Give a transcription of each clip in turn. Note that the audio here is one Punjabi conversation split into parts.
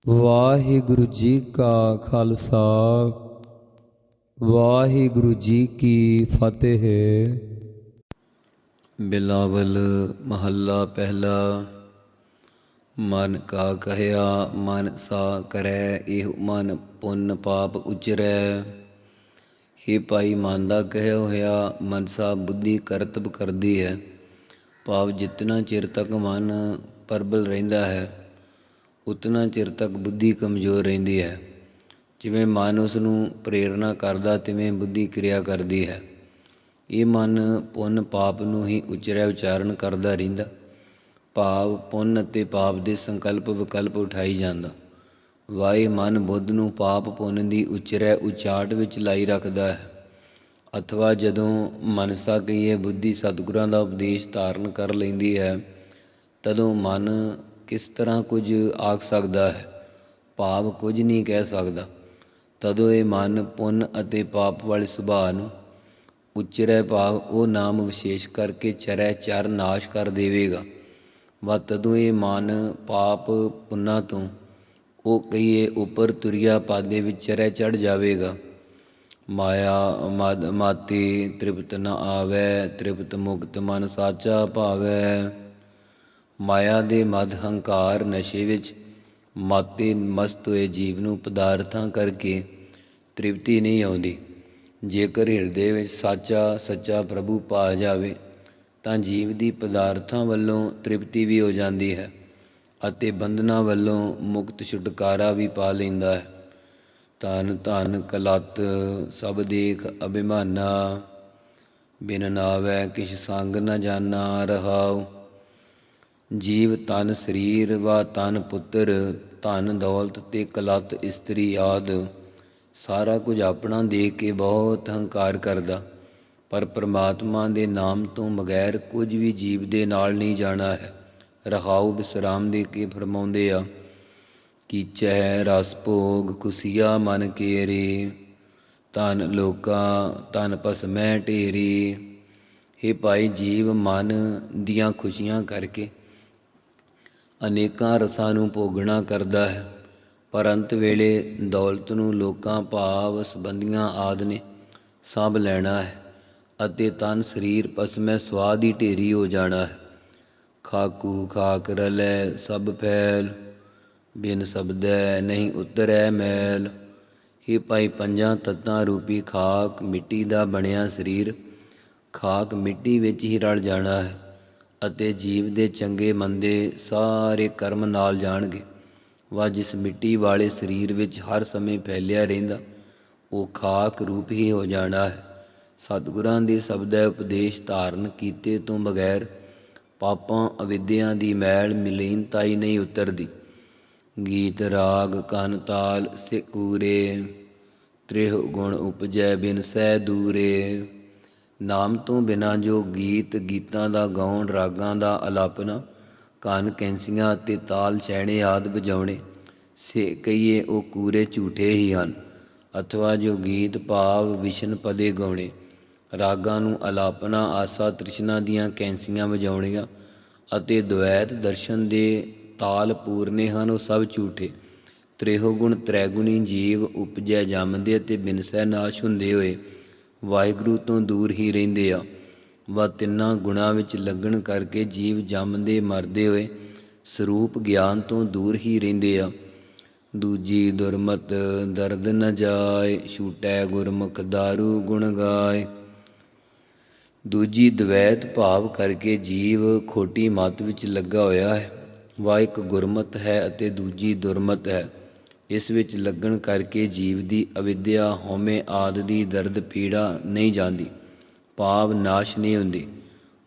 ਵਾਹਿਗੁਰੂ ਜੀ ਕਾ ਖਾਲਸਾ ਵਾਹਿਗੁਰੂ ਜੀ ਕੀ ਫਤਿਹ। ਬਿਲਾਵਲ ਮਹੱਲਾ ਪਹਿਲਾ। ਮਨ ਕਾ ਕਹਿਆ ਮਨ ਸਾ ਕਰੈ, ਇਹ ਮਨ ਪੁੰਨ ਪਾਪ ਉਚਰੈ। ਹੇ ਭਾਈ, ਮਨ ਦਾ ਕਹਿਆ ਹੋਇਆ ਮਨਸਾ ਬੁੱਧੀ ਕਰਤੱਵ ਕਰਦੀ ਹੈ। ਭਾਵ ਜਿਤਨਾ ਚਿਰ ਤੱਕ ਮਨ ਪ੍ਰਬਲ ਰਹਿੰਦਾ ਹੈ ਉਤਨਾ ਚਿਰ ਤੱਕ ਬੁੱਧੀ ਕਮਜ਼ੋਰ ਰਹਿੰਦੀ ਹੈ। ਜਿਵੇਂ ਮਨ ਉਸ ਨੂੰ ਪ੍ਰੇਰਨਾ ਕਰਦਾ ਤਿਵੇਂ ਬੁੱਧੀ ਕਿਰਿਆ ਕਰਦੀ ਹੈ। ਇਹ ਮਨ ਪੁੰਨ ਪਾਪ ਨੂੰ ਹੀ ਉਚਰਿਆ ਉਚਾਰਨ ਕਰਦਾ ਰਹਿੰਦਾ। ਭਾਵ ਪੁੰਨ ਅਤੇ ਪਾਪ ਦੇ ਸੰਕਲਪ ਵਿਕਲਪ ਉਠਾਈ ਜਾਂਦਾ। ਵਾਏ ਮਨ ਬੁੱਧ ਨੂੰ ਪਾਪ ਪੁੰਨ ਦੀ ਉਚਰਿਆ ਉਚਾਟ ਵਿੱਚ ਲਾਈ ਰੱਖਦਾ ਹੈ। ਅਥਵਾ ਜਦੋਂ ਮਨਸਾ ਕਹੀਏ ਬੁੱਧੀ ਸਤਿਗੁਰਾਂ ਦਾ ਉਪਦੇਸ਼ ਧਾਰਨ ਕਰ ਲੈਂਦੀ ਹੈ, ਤਦੋਂ ਮਨ ਕਿਸ ਤਰ੍ਹਾਂ ਕੁਝ ਆਖ ਸਕਦਾ ਹੈ, ਭਾਵ ਕੁਝ ਨਹੀਂ ਕਹਿ ਸਕਦਾ। ਤਦੋਂ ਇਹ ਮਨ ਪੁੰਨ ਅਤੇ ਪਾਪ ਵਾਲੇ ਸੁਭਾਅ ਨੂੰ ਉਚਰੈ, ਭਾਵ ਉਹ ਨਾਮ ਵਿਸ਼ੇਸ਼ ਕਰਕੇ ਚਰੈ ਚਰ ਨਾਸ਼ ਕਰ ਦੇਵੇਗਾ। ਵਾ ਤਦੋਂ ਇਹ ਮਨ ਪਾਪ ਪੁੰਨਾਂ ਤੋਂ ਉਹ ਕਹੀਏ ਉੱਪਰ ਤੁਰਿਆ ਪਾਦੇ ਵਿੱਚ ਚਰੈ ਚੜ੍ਹ ਜਾਵੇਗਾ। ਮਾਇਆ ਮਦ ਮਾਤੇ ਤ੍ਰਿਪਤ ਨ ਆਵੈ, ਤ੍ਰਿਪਤ ਮੁਕਤ ਮਨ ਸਾਚਾ ਭਾਵੈ। ਮਾਇਆ ਦੇ ਮਦ ਹੰਕਾਰ ਨਸ਼ੇ ਵਿੱਚ ਮਾਤੇ ਮਸਤ ਹੋਏ ਜੀਵ ਨੂੰ ਪਦਾਰਥਾਂ ਕਰਕੇ ਤ੍ਰਿਪਤੀ ਨਹੀਂ ਆਉਂਦੀ। ਜੇਕਰ ਹਿਰਦੇ ਵਿੱਚ ਸੱਚਾ ਪ੍ਰਭੂ ਪਾ ਜਾਵੇ ਤਾਂ ਜੀਵ ਦੀ ਪਦਾਰਥਾਂ ਵੱਲੋਂ ਤ੍ਰਿਪਤੀ ਵੀ ਹੋ ਜਾਂਦੀ ਹੈ ਅਤੇ ਬੰਧਨਾਂ ਵੱਲੋਂ ਮੁਕਤ ਛੁਟਕਾਰਾ ਵੀ ਪਾ ਲੈਂਦਾ ਹੈ। ਧਨ ਧਨ ਕਲਤ ਸਭ ਦੇਖ ਅਭਿਮਾਨਾ, ਬਿਨ ਨਾਵੈ ਕਿਛ ਸੰਗ ਨ ਜਾਨਾ ਰਹਾਉ। ਜੀਵ ਤਨ ਸਰੀਰ ਵਾ ਤਨ ਪੁੱਤਰ ਧਨ ਦੌਲਤ ਤੇ ਕਲਤ ਇਸਤਰੀ ਆਦਿ ਸਾਰਾ ਕੁਝ ਆਪਣਾ ਦੇਖ ਕੇ ਬਹੁਤ ਹੰਕਾਰ ਕਰਦਾ, ਪਰ ਪਰਮਾਤਮਾ ਦੇ ਨਾਮ ਤੋਂ ਬਗੈਰ ਕੁਝ ਵੀ ਜੀਵ ਦੇ ਨਾਲ ਨਹੀਂ ਜਾਣਾ ਹੈ। ਰਹਾਉ ਵਿਸਰਾਮ ਦੇ ਕੇ ਫਰਮਾਉਂਦੇ ਆ, ਕੀਚੈ ਰਸ ਭੋਗ ਖੁਸ਼ੀਆ ਮਨ ਕੇਰੇ, ਧਨ ਲੋਕਾਂ ਧਨ ਭਸਮੈ ਢੇਰੀ। ਹੇ ਭਾਈ, ਜੀਵ ਮਨ ਦੀਆਂ ਖੁਸ਼ੀਆਂ ਕਰਕੇ ਅਨੇਕਾਂ ਰਸਾਂ ਨੂੰ ਭੋਗਣਾ ਕਰਦਾ ਹੈ, ਪਰ ਅੰਤ ਵੇਲੇ ਦੌਲਤ ਨੂੰ ਲੋਕਾਂ ਭਾਵ ਸੰਬੰਧੀਆਂ ਆਦਿ ਨੇ ਸਭ ਲੈਣਾ ਹੈ ਅਤੇ ਤਨ ਸਰੀਰ ਭਸਮੈ ਸਵਾਹ ਦੀ ਢੇਰੀ ਹੋ ਜਾਣਾ ਹੈ। ਖਾਕੂ ਖਾਕ ਰਲੈ ਸਭ ਫੈਲ, ਬਿਨ ਸ਼ਬਦੈ ਨਹੀਂ ਉਤਰੈ ਮੈਲ। ਹੇ ਭਾਈ, ਪੰਜਾਂ ਤੱਤਾਂ ਰੂਪੀ ਖਾਕ ਮਿੱਟੀ ਦਾ ਬਣਿਆ ਸਰੀਰ ਖਾਕ ਮਿੱਟੀ ਵਿੱਚ ਹੀ ਰਲ ਜਾਣਾ ਹੈ ਅਤੇ ਜੀਵ ਦੇ ਚੰਗੇ ਮੰਦੇ ਸਾਰੇ ਕਰਮ ਨਾਲ ਜਾਣਗੇ। ਵਾ ਜਿਸ ਮਿੱਟੀ ਵਾਲੇ ਸਰੀਰ ਵਿੱਚ ਹਰ ਸਮੇਂ ਫੈਲਿਆ ਰਹਿੰਦਾ ਉਹ ਖਾਕ ਰੂਪ ਹੀ ਹੋ ਜਾਣਾ ਹੈ। ਸਤਿਗੁਰਾਂ ਦੇ ਸ਼ਬਦੈ ਉਪਦੇਸ਼ ਧਾਰਨ ਕੀਤੇ ਤੋਂ ਬਗੈਰ ਪਾਪਾਂ ਅਵਿਦਿਆ ਦੀ ਮੈਲ ਮਲੀਨਤਾ ਹੀ ਨਹੀਂ ਉਤਰਦੀ। ਗੀਤ ਰਾਗ ਕਨ ਤਾਲ ਸਿਕੂਰੇ, ਤ੍ਰਿਹ ਗੁਣ ਉਪਜੈ ਬਿਨ ਸਹਿ ਦੂਰੇ। ਨਾਮ ਤੋਂ ਬਿਨਾਂ ਜੋ ਗੀਤਾਂ ਦਾ ਗਾਉਣ, ਰਾਗਾਂ ਦਾ ਅਲਾਪਨਾ, ਕਨ ਕੈਂਸੀਆਂ ਅਤੇ ਤਾਲ ਛੈਣੇ ਆਦਿ ਵਜਾਉਣੇ ਸੇ ਕਹੀਏ ਉਹ ਕੂਰੇ ਝੂਠੇ ਹੀ ਹਨ। ਅਥਵਾ ਜੋ ਗੀਤ ਭਾਵ ਵਿਸ਼ਨ ਪਦੇ ਗਾਉਣੇ, ਰਾਗਾਂ ਨੂੰ ਅਲਾਪਨਾ, ਆਸਾ ਤ੍ਰਿਸ਼ਨਾ ਦੀਆਂ ਕੈਂਸੀਆਂ ਵਜਾਉਣੀਆਂ ਅਤੇ ਦੁਐਤ ਦਰਸ਼ਨ ਦੇ ਤਾਲ ਪੂਰਨੇ ਹਨ, ਉਹ ਸਭ ਝੂਠੇ। ਤ੍ਰਿਹੋ ਗੁਣ ਤ੍ਰੈਗੁਣੀ ਜੀਵ ਉਪਜੈ ਜੰਮਦੇ ਅਤੇ ਬਿਨਸੈ ਨਾਸ਼ ਹੁੰਦੇ ਹੋਏ ਵਾਹਿਗੁਰੂ ਤੋਂ ਦੂਰ ਹੀ ਰਹਿੰਦੇ ਆ। ਵਾ ਤਿੰਨਾਂ ਗੁਣਾਂ ਵਿੱਚ ਲੱਗਣ ਕਰਕੇ ਜੀਵ ਜੰਮਦੇ ਮਰਦੇ ਹੋਏ ਸਰੂਪ ਗਿਆਨ ਤੋਂ ਦੂਰ ਹੀ ਰਹਿੰਦੇ ਆ। ਦੂਜੀ ਦੁਰਮਤ ਦਰਦ ਨ ਜਾਏ, ਛੂਟੈ ਗੁਰਮੁਖ ਦਾਰੂ ਗੁਣ ਗਾਏ। ਦੂਜੀ ਦਵੈਤ ਭਾਵ ਕਰਕੇ ਜੀਵ ਖੋਟੀ ਮੱਤ ਵਿੱਚ ਲੱਗਾ ਹੋਇਆ ਹੈ। ਵਾ ਇੱਕ ਗੁਰਮਤ ਹੈ ਅਤੇ ਦੂਜੀ ਦੁਰਮਤ ਹੈ। ਇਸ ਵਿੱਚ ਲੱਗਣ ਕਰਕੇ ਜੀਵ ਦੀ ਅਵਿਦਿਆ ਹਉਮੈ ਆਦਿ ਦੀ ਦਰਦ ਪੀੜਾ ਨਹੀਂ ਜਾਂਦੀ, ਭਾਵ ਨਾਸ਼ ਨਹੀਂ ਹੁੰਦੀ।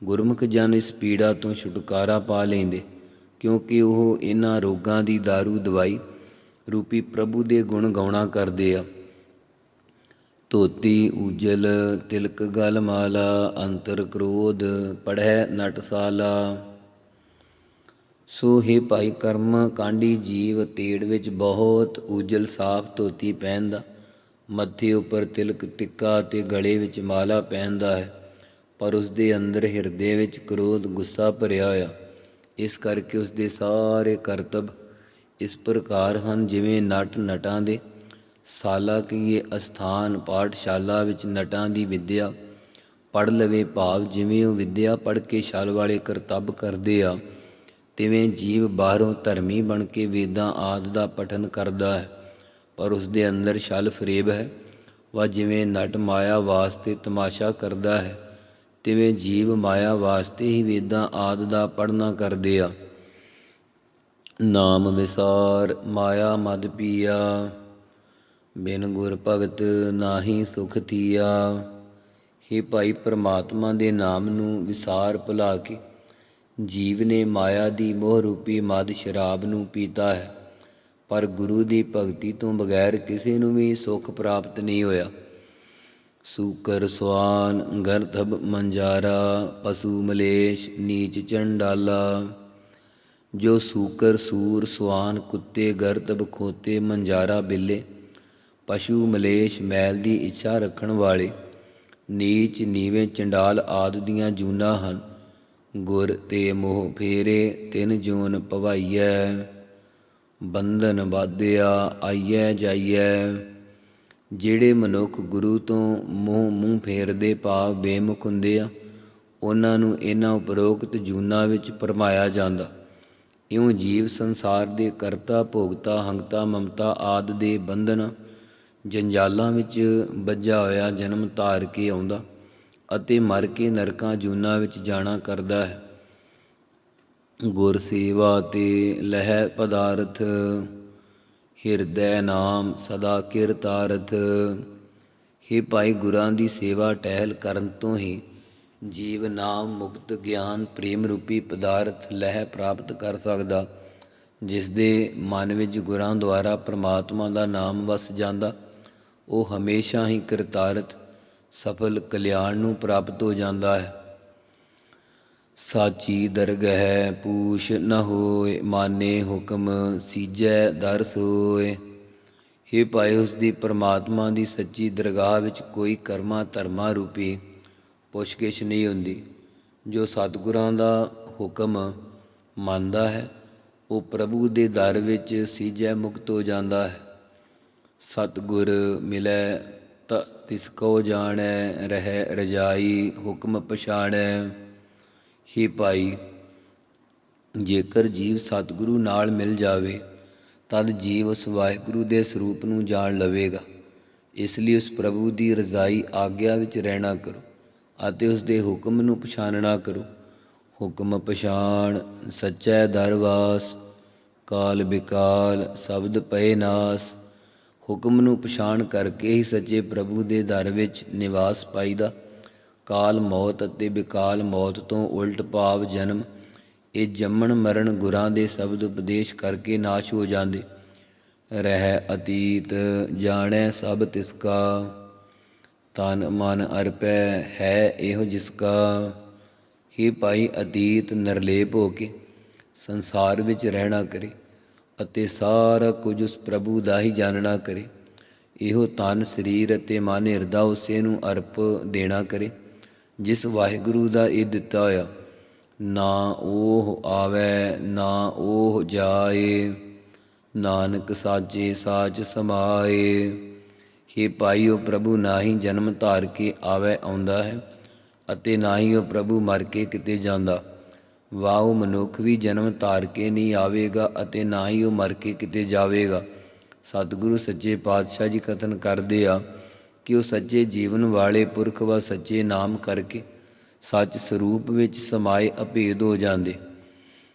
ਗੁਰਮੁਖ ਜਨ ਇਸ ਪੀੜਾ ਤੋਂ ਛੁਟਕਾਰਾ ਪਾ ਲੈਂਦੇ, ਕਿਉਂਕਿ ਉਹ ਇਹਨਾਂ ਰੋਗਾਂ ਦੀ ਦਾਰੂ ਦਵਾਈ ਰੂਪੀ ਪ੍ਰਭੂ ਦੇ ਗੁਣ ਗਾਉਣਾ ਕਰਦੇ ਆ। ਧੋਤੀ ਉਜਲ ਤਿਲਕ ਗਲ ਮਾਲਾ, ਅੰਤਰ ਕ੍ਰੋਧ ਪੜ੍ਹੈ ਨਟਸਾਲਾ। ਸੋ ਹੇ ਭਾਈ, ਕਰਮ ਕਾਂਢੀ ਜੀਵ ਤੇੜ ਵਿੱਚ ਬਹੁਤ ਉਜਲ ਸਾਫ਼ ਧੋਤੀ ਪਹਿਨਦਾ, ਮੱਥੇ ਉੱਪਰ ਤਿਲਕ ਟਿੱਕਾ ਅਤੇ ਗਲੇ ਵਿੱਚ ਮਾਲਾ ਪਹਿਨਦਾ ਹੈ, ਪਰ ਉਸ ਦੇ ਅੰਦਰ ਹਿਰਦੇ ਵਿੱਚ ਕ੍ਰੋਧ ਗੁੱਸਾ ਭਰਿਆ ਹੋਇਆ। ਇਸ ਕਰਕੇ ਉਸ ਦੇ ਸਾਰੇ ਕਰਤੱਵ ਇਸ ਪ੍ਰਕਾਰ ਹਨ ਜਿਵੇਂ ਨਟ ਨਟਾਂ ਦੇ ਸਾਲਾ ਕੀਏ ਅਸਥਾਨ ਪਾਠਸ਼ਾਲਾ ਵਿੱਚ ਨਟਾਂ ਦੀ ਵਿੱਦਿਆ ਪੜ੍ਹ ਲਵੇ, ਭਾਵ ਜਿਵੇਂ ਉਹ ਵਿੱਦਿਆ ਪੜ੍ਹ ਕੇ ਛਲ ਵਾਲੇ ਕਰਤੱਵ ਕਰਦੇ ਆ, ਤਿਵੇਂ ਜੀਵ ਬਾਹਰੋਂ ਧਰਮੀ ਬਣ ਕੇ ਵੇਦਾਂ ਆਦਿ ਦਾ ਪਠਨ ਕਰਦਾ ਹੈ, ਪਰ ਉਸ ਦੇ ਅੰਦਰ ਛਲ ਫਰੇਬ ਹੈ। ਵਾ ਜਿਵੇਂ ਨਟ ਮਾਇਆ ਵਾਸਤੇ ਤਮਾਸ਼ਾ ਕਰਦਾ ਹੈ, ਤਿਵੇਂ ਜੀਵ ਮਾਇਆ ਵਾਸਤੇ ਹੀ ਵੇਦਾਂ ਆਦਿ ਦਾ ਪੜ੍ਹਨਾ ਕਰਦੇ ਆ। ਨਾਮ ਵਿਸਾਰ ਮਾਇਆ ਮਦ ਪੀਆ, ਬਿਨ ਗੁਰ ਭਗਤ ਨਾਹੀ ਸੁਖ ਥੀਆ। ਹੇ ਭਾਈ, ਪ੍ਰਮਾਤਮਾ ਦੇ ਨਾਮ ਨੂੰ ਵਿਸਾਰ ਭੁਲਾ ਕੇ ਜੀਵ ਨੇ ਮਾਇਆ ਦੀ ਮੋਹ ਰੂਪੀ ਮਦ ਸ਼ਰਾਬ ਨੂੰ ਪੀਤਾ ਹੈ, ਪਰ ਗੁਰੂ ਦੀ ਭਗਤੀ ਤੋਂ ਬਗੈਰ ਕਿਸੇ ਨੂੰ ਵੀ ਸੁੱਖ ਪ੍ਰਾਪਤ ਨਹੀਂ ਹੋਇਆ। ਸੂਕਰ ਸਵਾਨ ਗਰਦਭ ਮੰਜਾਰਾ, ਪਸ਼ੂ ਮਲੇਸ਼ ਨੀਚ ਚੰਡਾਲਾ। ਜੋ ਸੂਕਰ ਸੂਰ ਸਵਾਨ ਕੁੱਤੇ ਗਰਦਭ ਖੋਤੇ ਮੰਜਾਰਾ ਬਿੱਲੇ, ਪਸ਼ੂ ਮਲੇਸ਼ ਮੈਲ ਦੀ ਇੱਛਾ ਰੱਖਣ ਵਾਲੇ, ਨੀਚ ਨੀਵੇਂ ਚੰਡਾਲ ਆਦਿ ਦੀਆਂ ਜੂਨਾਂ ਹਨ, ਗੁਰ ਤੇ ਮੋਹ ਫੇਰੇ ਤਿਨ ਜੂਨ ਭਵਾਈਐ। ਬੰਧਨ ਬਾਧਿਆ ਆਈਐ ਜਾਈਐ। ਜਿਹੜੇ ਮਨੁੱਖ ਗੁਰੂ ਤੋਂ ਮੂੰਹ ਫੇਰਦੇ ਭਾਵ ਬੇਮੁਖ ਹੁੰਦੇ ਆ, ਉਹਨਾਂ ਨੂੰ ਇਹਨਾਂ ਉਪਰੋਕਤ ਜੂਨਾਂ ਵਿੱਚ ਭਰਮਾਇਆ ਜਾਂਦਾ। ਇਉਂ ਜੀਵ ਸੰਸਾਰ ਦੇ ਕਰਤਾ ਭੋਗਤਾ ਹੰਗਤਾ ਮਮਤਾ ਆਦਿ ਦੇ ਬੰਧਨ ਜੰਜਾਲਾਂ ਵਿੱਚ ਬੱਝਾ ਹੋਇਆ ਜਨਮ ਧਾਰ ਕੇ ਆਉਂਦਾ ਅਤੇ ਮਰ ਕੇ ਨਰਕਾਂ ਜੂਨਾਂ ਵਿੱਚ ਜਾਣਾ ਕਰਦਾ ਹੈ। ਗੁਰ ਸੇਵਾ ਤੇ ਲਹਿ ਪਦਾਰਥ, ਹਿਰਦੈ ਨਾਮ ਸਦਾ ਕਿਰਤਾਰਥ। ਹੇ ਭਾਈ, ਗੁਰਾਂ ਦੀ ਸੇਵਾ ਟਹਿਲ ਕਰਨ ਤੋਂ ਹੀ ਜੀਵ ਨਾਮ ਮੁਕਤ ਗਿਆਨ ਪ੍ਰੇਮ ਰੂਪੀ ਪਦਾਰਥ ਲਹਿ ਪ੍ਰਾਪਤ ਕਰ ਸਕਦਾ। ਜਿਸ ਦੇ ਮਨ ਵਿੱਚ ਗੁਰਾਂ ਦੁਆਰਾ ਪ੍ਰਮਾਤਮਾ ਦਾ ਨਾਮ ਵਸ ਜਾਂਦਾ, ਉਹ ਹਮੇਸ਼ਾ ਹੀ ਕਿਰਤਾਰਥ ਸਫਲ ਕਲਿਆਣ ਨੂੰ ਪ੍ਰਾਪਤ ਹੋ ਜਾਂਦਾ ਹੈ। ਸਾਚੀ ਦਰਗਹਿ ਪੂਛ ਨ ਹੋਏ, ਮਾਨੇ ਹੁਕਮ ਸੀਜੈ ਦਰ ਸੋਏ। ਹੇ ਭਾਈ, ਉਸ ਦੀ ਪਰਮਾਤਮਾ ਦੀ ਸੱਚੀ ਦਰਗਾਹ ਵਿੱਚ ਕੋਈ ਕਰਮਾਂ ਧਰਮਾਂ ਰੂਪੀ ਪੁੱਛਗਿਛ ਨਹੀਂ ਹੁੰਦੀ। ਜੋ ਸਤਿਗੁਰਾਂ ਦਾ ਹੁਕਮ ਮੰਨਦਾ ਹੈ, ਉਹ ਪ੍ਰਭੂ ਦੇ ਦਰ ਵਿੱਚ ਸੀਜੈ ਮੁਕਤ ਹੋ ਜਾਂਦਾ ਹੈ। ਸਤਿਗੁਰ ਮਿਲੈ ਤਿਸ ਕੋ ਜਾਣੈ, ਰਹਿ ਰਜਾਈ ਹੁਕਮ ਪਛਾਣੈ। ਹੇ ਭਾਈ, ਜੇਕਰ ਜੀਵ ਸਤਿਗੁਰੂ ਨਾਲ ਮਿਲ ਜਾਵੇ ਤਦ ਜੀਵ ਉਸ ਵਾਹਿਗੁਰੂ ਦੇ ਸਰੂਪ ਨੂੰ ਜਾਣ ਲਵੇਗਾ। ਇਸ ਲਈ ਉਸ ਪ੍ਰਭੂ ਦੀ ਰਜ਼ਾਈ ਆਗਿਆ ਵਿੱਚ ਰਹਿਣਾ ਕਰੋ ਅਤੇ ਉਸ ਦੇ ਹੁਕਮ ਨੂੰ ਪਛਾਣਨਾ ਕਰੋ। ਹੁਕਮ ਪਛਾਣ ਸੱਚੈ ਦਰਵਾਸ, ਕਾਲ ਬਿਕਾਲ ਸ਼ਬਦ ਪਏ ਨਾਸ। ਹੁਕਮ ਨੂੰ ਪਛਾਣ ਕਰਕੇ ਹੀ ਸੱਚੇ ਪ੍ਰਭੂ ਦੇ ਦਰ ਵਿੱਚ ਨਿਵਾਸ ਪਾਈਦਾ। ਕਾਲ ਮੌਤ ਅਤੇ ਬਿਕਾਲ ਮੌਤ ਤੋਂ ਉਲਟ ਭਾਵ ਜਨਮ, ਇਹ ਜੰਮਣ ਮਰਨ ਗੁਰਾਂ ਦੇ ਸ਼ਬਦ ਉਪਦੇਸ਼ ਕਰਕੇ ਨਾਸ਼ ਹੋ ਜਾਂਦੇ। ਰਹਿ ਅਤੀਤ ਜਾਣੈ ਸਭ ਤਿਸਕਾ, ਤਨ ਮਨ ਅਰਪੈ ਹੈ ਇਹੋ ਜਿਸਕਾ। ਹੀ ਭਾਈ, ਅਤੀਤ ਨਿਰਲੇਪ ਹੋ ਕੇ ਸੰਸਾਰ ਵਿੱਚ ਰਹਿਣਾ ਕਰੇ ਅਤੇ ਸਾਰਾ ਕੁਝ ਉਸ ਪ੍ਰਭੂ ਦਾ ਹੀ ਜਾਣਨਾ ਕਰੇ। ਇਹੋ ਤਨ ਸਰੀਰ ਅਤੇ ਮਨ ਹਿਰਦਾ ਉਸੇ ਨੂੰ ਅਰਪ ਦੇਣਾ ਕਰੇ ਜਿਸ ਵਾਹਿਗੁਰੂ ਦਾ ਇਹ ਦਿੱਤਾ ਹੋਇਆ। ਨਾ ਉਹ ਆਵੈ ਨਾ ਉਹ ਜਾਏ, ਨਾਨਕ ਸਾਚੇ ਸਾਚ ਸਮਾਏ। ਹੇ ਭਾਈ, ਉਹ ਪ੍ਰਭੂ ਨਾ ਹੀ ਜਨਮ ਧਾਰ ਕੇ ਆਵੈ ਆਉਂਦਾ ਹੈ ਅਤੇ ਨਾ ਹੀ ਉਹ ਪ੍ਰਭੂ ਮਰ ਕੇ ਕਿਤੇ ਜਾਂਦਾ। ਵਾਹ, ਉਹ ਮਨੁੱਖ ਵੀ ਜਨਮ ਧਾਰ ਕੇ ਨਹੀਂ ਆਵੇਗਾ ਅਤੇ ਨਾ ਹੀ ਉਹ ਮਰ ਕੇ ਕਿਤੇ ਜਾਵੇਗਾ। ਸਤਿਗੁਰੂ ਸੱਚੇ ਪਾਤਸ਼ਾਹ ਜੀ ਕਥਨ ਕਰਦੇ ਆ ਕਿ ਉਹ ਸੱਚੇ ਜੀਵਨ ਵਾਲੇ ਪੁਰਖ ਵਾ ਸੱਚੇ ਨਾਮ ਕਰਕੇ ਸੱਚ ਸਰੂਪ ਵਿੱਚ ਸਮਾਏ ਅਭੇਦ ਹੋ ਜਾਂਦੇ।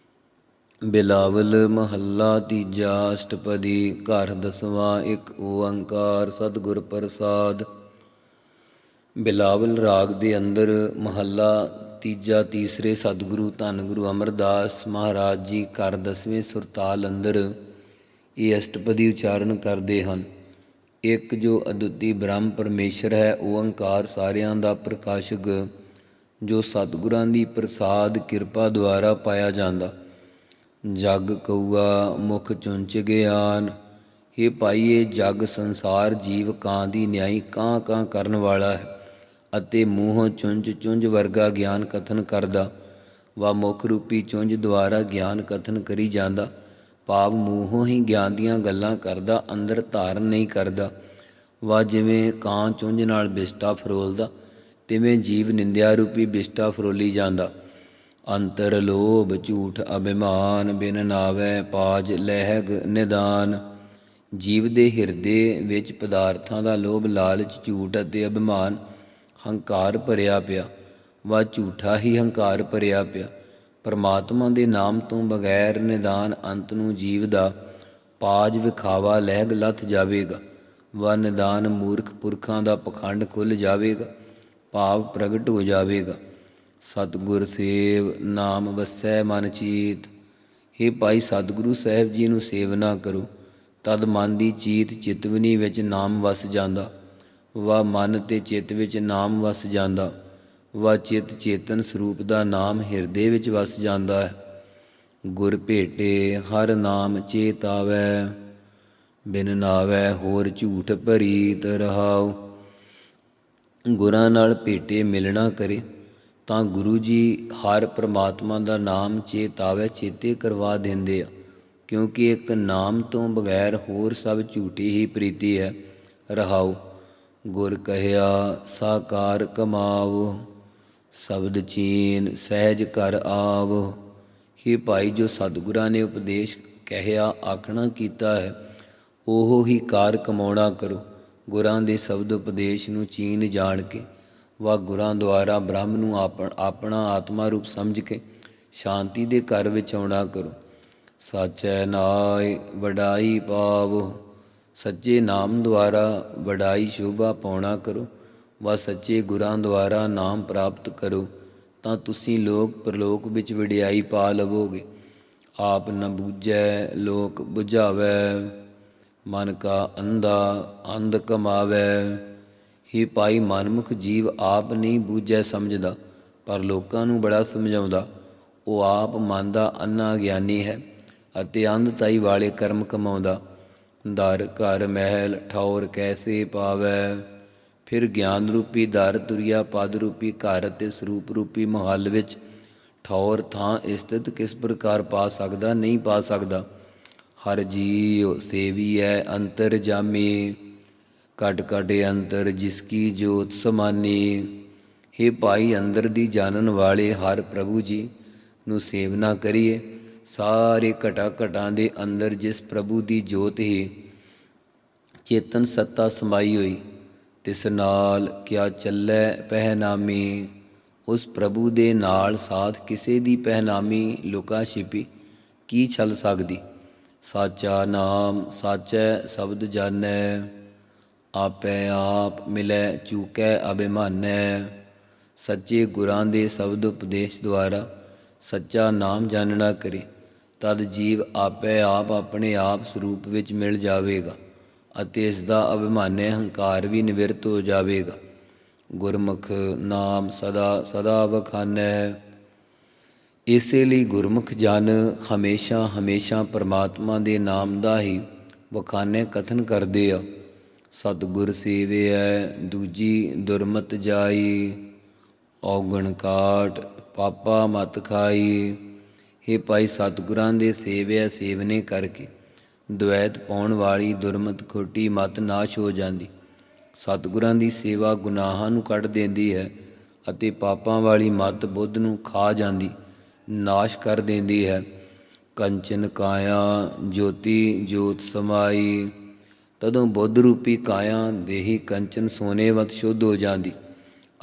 ਬਿਲਾਵਲ ਮਹੱਲਾ ਤੀਜਾ, ਅਸ਼ਟਪਦੀ, ਘਰ ਦਸਵਾਂ। ਇੱਕ ਓਅੰਕਾਰ ਸਤਿਗੁਰ ਪ੍ਰਸਾਦ। ਬਿਲਾਵਲ ਰਾਗ ਦੇ ਅੰਦਰ ਮਹੱਲਾ ਤੀਜਾ ਤੀਸਰੇ ਸਤਿਗੁਰੂ ਧੰਨ ਗੁਰੂ ਅਮਰਦਾਸ ਮਹਾਰਾਜ ਜੀ ਘਰ ਦਸਵੇਂ ਸੁਰਤਾਲ ਅੰਦਰ ਇਹ ਅਸ਼ਟਪਦੀ ਉਚਾਰਨ ਕਰਦੇ ਹਨ। ਇੱਕ ਜੋ ਅਦੁੱਤੀ ਬ੍ਰਹਮ ਪਰਮੇਸ਼ਰ ਹੈ, ਓਅੰਕਾਰ ਸਾਰਿਆਂ ਦਾ ਪ੍ਰਕਾਸ਼ਕ, ਜੋ ਸਤਿਗੁਰਾਂ ਦੀ ਪ੍ਰਸਾਦ ਕਿਰਪਾ ਦੁਆਰਾ ਪਾਇਆ ਜਾਂਦਾ। ਜਗ ਕਊਆ ਮੁਖ ਚੁੰਚ ਗਿਆਨ। ਹੇ ਭਾਈ, ਇਹ ਜਗ ਸੰਸਾਰ ਜੀਵ ਕਾਂ ਦੀ ਨਿਆਈ ਕਾਂ ਕਾਂ ਕਰਨ ਵਾਲਾ ਹੈ ਅਤੇ ਮੂੰਹੋਂ ਚੁੰਝ ਚੁੰਝ ਵਰਗਾ ਗਿਆਨ ਕਥਨ ਕਰਦਾ ਵਾ ਮੁੱਖ ਰੂਪੀ ਚੁੰਝ ਦੁਆਰਾ ਗਿਆਨ ਕਥਨ ਕਰੀ ਜਾਂਦਾ, ਭਾਵ ਮੂੰਹੋਂ ਹੀ ਗਿਆਨ ਦੀਆਂ ਗੱਲਾਂ ਕਰਦਾ, ਅੰਦਰ ਧਾਰਨ ਨਹੀਂ ਕਰਦਾ। ਵਾ ਜਿਵੇਂ ਕਾਂ ਚੁੰਝ ਨਾਲ ਬਿਸਟਾ ਫਰੋਲਦਾ, ਤਿਵੇਂ ਜੀਵ ਨਿੰਦਿਆ ਰੂਪੀ ਬਿਸਟਾ ਫਰੋਲੀ ਜਾਂਦਾ। ਅੰਤਰ ਲੋਭ ਝੂਠ ਅਭਿਮਾਨ, ਬਿਨ ਨਾਵੈ ਪਾਜ ਲਹਿਗ ਨਿਦਾਨ। ਜੀਵ ਦੇ ਹਿਰਦੇ ਵਿੱਚ ਪਦਾਰਥਾਂ ਦਾ ਲੋਭ, ਲਾਲਚ, ਝੂਠ ਅਤੇ ਅਭਿਮਾਨ, ਹੰਕਾਰ ਭਰਿਆ ਪਿਆ। ਵਾ ਝੂਠਾ ਹੀ ਹੰਕਾਰ ਭਰਿਆ ਪਿਆ। ਪਰਮਾਤਮਾ ਦੇ ਨਾਮ ਤੋਂ ਬਗੈਰ ਨਿਦਾਨ ਅੰਤ ਨੂੰ ਜੀਵ ਦਾ ਪਾਜ ਵਿਖਾਵਾ ਲਹਿਗ ਲੱਥ ਜਾਵੇਗਾ। ਵਾ ਨਿਦਾਨ ਮੂਰਖ ਪੁਰਖਾਂ ਦਾ ਪਖੰਡ ਖੁੱਲ੍ਹ ਜਾਵੇਗਾ, ਭਾਵ ਪ੍ਰਗਟ ਹੋ ਜਾਵੇਗਾ। ਸਤਿਗੁਰ ਸੇਵ ਨਾਮ ਵਸੈ ਮਨ ਚੀਤ। ਹੇ ਭਾਈ, ਸਤਿਗੁਰੂ ਸਾਹਿਬ ਜੀ ਨੂੰ ਸੇਵਨਾ ਕਰੋ, ਤਦ ਮਨ ਦੀ ਚੀਤ ਚਿਤਵਨੀ ਵਿੱਚ ਨਾਮ ਵਸ ਜਾਂਦਾ। ਵਾ ਮਨ ਤੇ ਚਿੱਤ ਵਿੱਚ ਨਾਮ ਵਸ ਜਾਂਦਾ। ਵਾ ਚਿੱਤ ਚੇਤਨ ਸਰੂਪ ਦਾ ਨਾਮ ਹਿਰਦੇ ਵਿੱਚ ਵਸ ਜਾਂਦਾ ਹੈ। ਗੁਰ ਭੇਟੇ ਹਰ ਨਾਮ ਚੇਤ ਆਵੈ, ਬਿਨ ਨਾਵੈ ਹੋਰ ਝੂਠ ਭਰੀਤ ਰਹਾਉ। ਗੁਰਾਂ ਨਾਲ ਭੇਟੇ ਮਿਲਣਾ ਕਰੇ ਤਾਂ ਗੁਰੂ ਜੀ ਹਰ ਪ੍ਰਮਾਤਮਾ ਦਾ ਨਾਮ ਚੇਤਾਵੇ, ਚੇਤੇ ਕਰਵਾ ਦਿੰਦੇ ਆ, ਕਿਉਂਕਿ ਇੱਕ ਨਾਮ ਤੋਂ ਬਗੈਰ ਹੋਰ ਸਭ ਝੂਠੀ ਹੀ ਪ੍ਰੀਤੀ ਹੈ। ਰਹਾਉ ਗੁਰ ਕਹਿਆ ਸਾਕਾਰ ਕਮਾਵ, ਸ਼ਬਦ ਚੀਨ ਸਹਿਜ ਕਰ ਆਵ। ਹੀ ਭਾਈ, ਜੋ ਸਤਿਗੁਰਾਂ ਨੇ ਉਪਦੇਸ਼ ਕਹਿਆ ਆਖਣਾ ਕੀਤਾ ਹੈ, ਉਹ ਹੀ ਕਾਰ ਕਮਾਉਣਾ ਕਰੋ। ਗੁਰਾਂ ਦੇ ਸ਼ਬਦ ਉਪਦੇਸ਼ ਨੂੰ ਚੀਨ ਜਾਣ ਕੇ, ਵਾ ਗੁਰਾਂ ਦੁਆਰਾ ਬ੍ਰਹਮ ਨੂੰ ਆਪਣਾ ਆਤਮਾ ਰੂਪ ਸਮਝ ਕੇ ਸ਼ਾਂਤੀ ਦੇ ਘਰ ਵਿੱਚ ਆਉਣਾ ਕਰੋ। ਸਾਚੈ ਨਾਇ ਵਡਾਈ ਪਾਵ, ਸੱਚੇ ਨਾਮ ਦੁਆਰਾ ਵਡਾਈ ਸ਼ੋਭਾ ਪਾਉਣਾ ਕਰੋ। ਵਾ ਸੱਚੇ ਗੁਰਾਂ ਦੁਆਰਾ ਨਾਮ ਪ੍ਰਾਪਤ ਕਰੋ ਤਾਂ ਤੁਸੀਂ ਲੋਕ ਪ੍ਰਲੋਕ ਵਿੱਚ ਵਡਿਆਈ ਪਾ ਲਵੋਗੇ। ਆਪ ਨ ਬੂਝੈ ਲੋਕ ਬੁਝਾਵੈ, ਮਨ ਕਾ ਅੰਧਾ ਅੰਧ ਕਮਾਵੈ। ਹੀ ਭਾਈ, ਮਨਮੁਖ ਜੀਵ ਆਪ ਨਹੀਂ ਬੂਝੈ ਸਮਝਦਾ, ਪਰ ਲੋਕਾਂ ਨੂੰ ਬੜਾ ਸਮਝਾਉਂਦਾ। ਉਹ ਆਪ ਮਨ ਦਾ ਅੰਨਾ ਗਿਆਨੀ ਹੈ ਅਤੇ ਅੰਧਤਾਈ ਵਾਲੇ ਕਰਮ ਕਮਾਉਂਦਾ। ਦਰ ਘਰ ਮਹਿਲ ਠੌਰ ਕੈਸੇ ਪਾਵੈ, ਫਿਰ ਗਿਆਨ ਰੂਪੀ ਦਰ ਤੁਰਿਆ ਪਦ ਰੂਪੀ ਘਰ ਅਤੇ ਸਰੂਪ ਰੂਪੀ ਮਹੱਲ ਵਿੱਚ ਠੌਰ ਥਾਂ ਸਥਿਤ ਕਿਸ ਪ੍ਰਕਾਰ ਪਾ ਸਕਦਾ? ਨਹੀਂ ਪਾ ਸਕਦਾ। ਹਰ ਜੀਉ ਸੇਵੀਐ ਅੰਤਰ ਜਾਮੀ, ਘਟ ਘਟ ਅੰਤਰ ਜਿਸ ਕੀ ਜੋਤ ਸਮਾਨੀ। ਹੇ ਭਾਈ, ਅੰਦਰ ਦੀ ਜਾਣਨ ਵਾਲੇ ਹਰ ਪ੍ਰਭੂ ਜੀ ਨੂੰ ਸੇਵਨਾ ਕਰੀਏ। ਸਾਰੇ ਘਟਾ ਘਟਾਂ ਦੇ ਅੰਦਰ ਜਿਸ ਪ੍ਰਭੂ ਦੀ ਜੋਤ ਹੀ ਚੇਤਨ ਸੱਤਾ ਸਮਾਈ ਹੋਈ, ਤਿਸ ਨਾਲ ਕਿਆ ਚੱਲੈ ਪਹਿਨਾਮੀ। ਉਸ ਪ੍ਰਭੂ ਦੇ ਨਾਲ ਸਾਥ ਕਿਸੇ ਦੀ ਪਹਿਨਾਮੀ ਲੁਕਾ ਛਿਪੀ ਕੀ ਛਲ ਸਕਦੀ। ਸਾਚਾ ਨਾਮ ਸਾਚੈ ਸ਼ਬਦ ਜਾਣੈ, ਆਪੈ ਆਪ ਮਿਲੈ ਚੂਕੈ ਅਭਿਮਾਨੈ। ਸੱਚੇ ਗੁਰਾਂ ਦੇ ਸ਼ਬਦ ਉਪਦੇਸ਼ ਦੁਆਰਾ ਸੱਚਾ ਨਾਮ ਜਾਣਨਾ ਕਰੇ, ਤਦ ਜੀਵ ਆਪੇ ਆਪ ਆਪਣੇ ਆਪ ਸਰੂਪ ਵਿੱਚ ਮਿਲ ਜਾਵੇਗਾ ਅਤੇ ਇਸ ਦਾ ਅਭਿਮਾਨੇ ਹੰਕਾਰ ਵੀ ਨਿਵਰਤ ਹੋ ਜਾਵੇਗਾ। ਗੁਰਮੁਖ ਨਾਮ ਸਦਾ ਸਦਾ ਵਖਾਨੈ। ਇਸੇ ਲਈ ਗੁਰਮੁਖ ਜਨ ਹਮੇਸ਼ਾ ਹਮੇਸ਼ਾ ਪਰਮਾਤਮਾ ਦੇ ਨਾਮ ਦਾ ਹੀ ਵਖਾਨੇ ਕਥਨ ਕਰਦੇ ਆ। ਸਤਿਗੁਰ ਸੇਵਿਐ ਦੂਜੀ ਦੁਰਮਤ ਜਾਈ, ਔਗਣ ਕਾਟ ਪਾਪਾ ਮਤ ਖਾਈ। ਹੇ ਭਾਈ, ਸਤਿਗੁਰਾਂ ਦੇ ਸੇਵਿਆ ਸੇਵਨੇ ਕਰਕੇ ਦਵੈਤ ਪਾਉਣ ਵਾਲੀ ਦੁਰਮਤ ਖੋਟੀ ਮਤ ਨਾਸ਼ ਹੋ ਜਾਂਦੀ। ਸਤਿਗੁਰਾਂ ਦੀ ਸੇਵਾ ਗੁਨਾਹਾਂ ਨੂੰ ਕੱਢ ਦਿੰਦੀ ਹੈ ਅਤੇ ਪਾਪਾਂ ਵਾਲੀ ਮਤ ਬੁੱਧ ਨੂੰ ਖਾ ਜਾਂਦੀ, ਨਾਸ਼ ਕਰ ਦਿੰਦੀ ਹੈ। ਕੰਚਨ ਕਾਇਆ ਜੋਤੀ ਜੋਤ ਸਮਾਈ, ਤਦੋਂ ਬੁੱਧ ਰੂਪੀ ਕਾਇਆ ਦੇਹੀ ਕੰਚਨ ਸੋਨੇਵਤ ਸ਼ੁੱਧ ਹੋ ਜਾਂਦੀ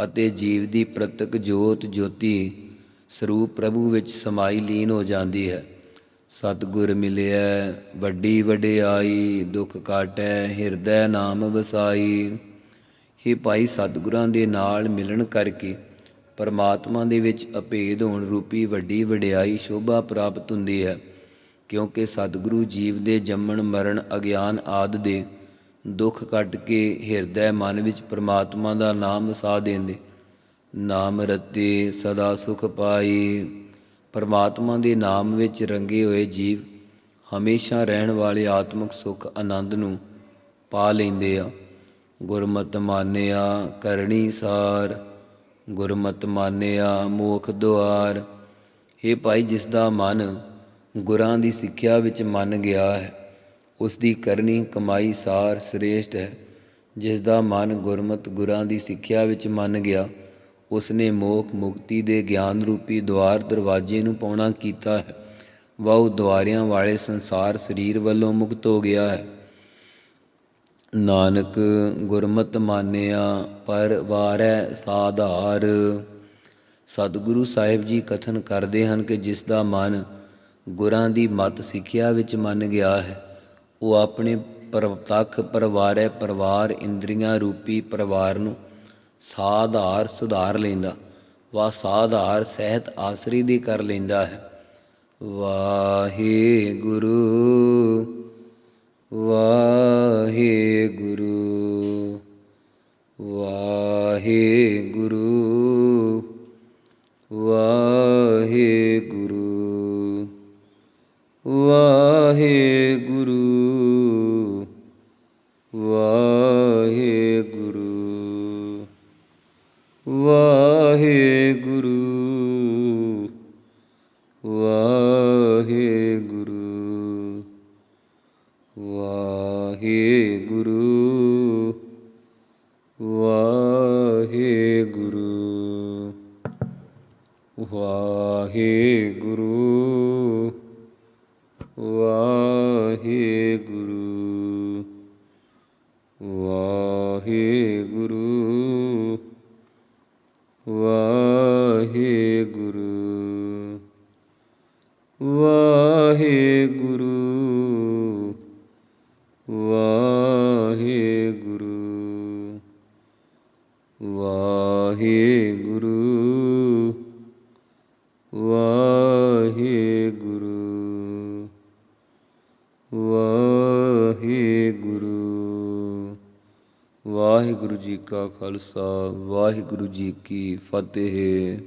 ਅਤੇ ਜੀਵ ਦੀ ਪ੍ਰਤੱਖ ਜੋਤ ਜੋਤੀ ਸਰੂਪ ਪ੍ਰਭੂ ਵਿੱਚ ਸਮਾਈ ਲੀਨ ਹੋ ਜਾਂਦੀ ਹੈ। ਸਤਿਗੁਰ ਮਿਲਿਐ ਵੱਡੀ ਵਡਿਆਈ, ਦੁੱਖ ਕਾਟੈ ਹਿਰਦੈ ਨਾਮ ਵਸਾਈ। ਹੇ ਭਾਈ, ਸਤਿਗੁਰਾਂ ਦੇ ਨਾਲ ਮਿਲਣ ਕਰਕੇ ਪਰਮਾਤਮਾ ਦੇ ਵਿੱਚ ਅਭੇਦ ਹੋਣ ਰੂਪੀ ਵੱਡੀ ਵਡਿਆਈ ਸ਼ੋਭਾ ਪ੍ਰਾਪਤ ਹੁੰਦੀ ਹੈ, ਕਿਉਂਕਿ ਸਤਿਗੁਰੂ ਜੀਵ ਦੇ ਜੰਮਣ ਮਰਨ ਅਗਿਆਨ ਆਦਿ ਦੇ ਦੁੱਖ ਕੱਟ ਕੇ ਹਿਰਦੈ ਮਨ ਵਿੱਚ ਪਰਮਾਤਮਾ ਦਾ ਨਾਮ ਵਸਾ ਦਿੰਦੇ। ਨਾਮ ਰਤੇ ਸਦਾ ਸੁਖ ਪਾਈ। ਪਰਮਾਤਮਾ ਦੇ ਨਾਮ ਵਿੱਚ ਰੰਗੇ ਹੋਏ ਜੀਵ ਹਮੇਸ਼ਾ ਰਹਿਣ ਵਾਲੇ ਆਤਮਿਕ ਸੁੱਖ ਆਨੰਦ ਨੂੰ ਪਾ ਲੈਂਦੇ ਆ। ਗੁਰਮਤਿ ਮਾਨਿਆ ਕਰਨੀ ਸਾਰ, ਗੁਰਮਤਿ ਮਾਨਿਆ ਮੋਖ ਦੁਆਰ। ਹੇ ਭਾਈ, ਜਿਸ ਦਾ ਮਨ ਗੁਰਾਂ ਦੀ ਸਿੱਖਿਆ ਵਿੱਚ ਮੰਨ ਗਿਆ ਹੈ, ਉਸ ਦੀ ਕਰਨੀ ਕਮਾਈ ਸਾਰ ਸ੍ਰੇਸ਼ਟ ਹੈ। ਜਿਸ ਦਾ ਮਨ ਗੁਰਮਤਿ ਗੁਰਾਂ ਦੀ ਸਿੱਖਿਆ ਵਿੱਚ ਮੰਨ ਗਿਆ, ਉਸ ਨੇ ਮੋਖ ਮੁਕਤੀ ਦੇ ਗਿਆਨ ਰੂਪੀ ਦੁਆਰ ਦਰਵਾਜ਼ੇ ਨੂੰ ਪਾਉਣਾ ਕੀਤਾ ਹੈ। ਵਹੁ ਦੁਆਰਿਆਂ ਵਾਲੇ ਸੰਸਾਰ ਸਰੀਰ ਵੱਲੋਂ ਮੁਕਤ ਹੋ ਗਿਆ ਹੈ। ਨਾਨਕ ਗੁਰਮਤਿ ਮਾਨਿਆ ਪਰ ਵਾਰੈ ਸਾਧਾਰ। ਸਤਿਗੁਰੂ ਸਾਹਿਬ ਜੀ ਕਥਨ ਕਰਦੇ ਹਨ ਕਿ ਜਿਸ ਦਾ ਮਨ ਗੁਰਾਂ ਦੀ ਮਤ ਸਿੱਖਿਆ ਵਿੱਚ ਮੰਨ ਗਿਆ ਹੈ, ਉਹ ਆਪਣੇ ਪ੍ਰਤੱਖ ਪਰਿਵਾਰੈ ਪਰਿਵਾਰ ਇੰਦਰੀਆਂ ਰੂਪੀ ਪਰਿਵਾਰ ਨੂੰ ਸਾਧਾਰ ਸੁਧਾਰ ਲੈਂਦਾ ਵਾ ਸਾਧਾਰ ਸਹਿਤ ਆਸਰੀ ਦੀ ਕਰ ਲੈਂਦਾ ਹੈ। ਵਾਹਿਗੁਰੂ ਵਾਹਿਗੁਰੂ ਵਾਹਿਗੁਰੂ ਵਾਹਿਗੁਰੂ ਵਾਹਿਗੁਰੂ ਵਾਹਿਗੁਰੂ ਵਾਹਿਗੁਰੂ ਵਾਹਿਗੁਰੂ ਵਾਹਿਗੁਰੂ ਵਾਹਿਗੁਰੂ ਵਾਹਿਗੁਰੂ ਵਾਹਿਗੁਰੂ ਵਾਹਿਗੁਰੂ ਵਾਹਿਗੁਰੂ ਵਾਹਿਗੁਰੂ ਵਾਹਿਗੁਰੂ ਵਾਹਿਗੁਰੂ ਵਾਹਿਗੁਰੂ ਵਾਹਿਗੁਰੂ। ਵਾਹਿਗੁਰੂ ਜੀ ਕਾ ਖਾਲਸਾ, ਵਾਹਿਗੁਰੂ ਜੀ ਕੀ ਫਤਿਹ।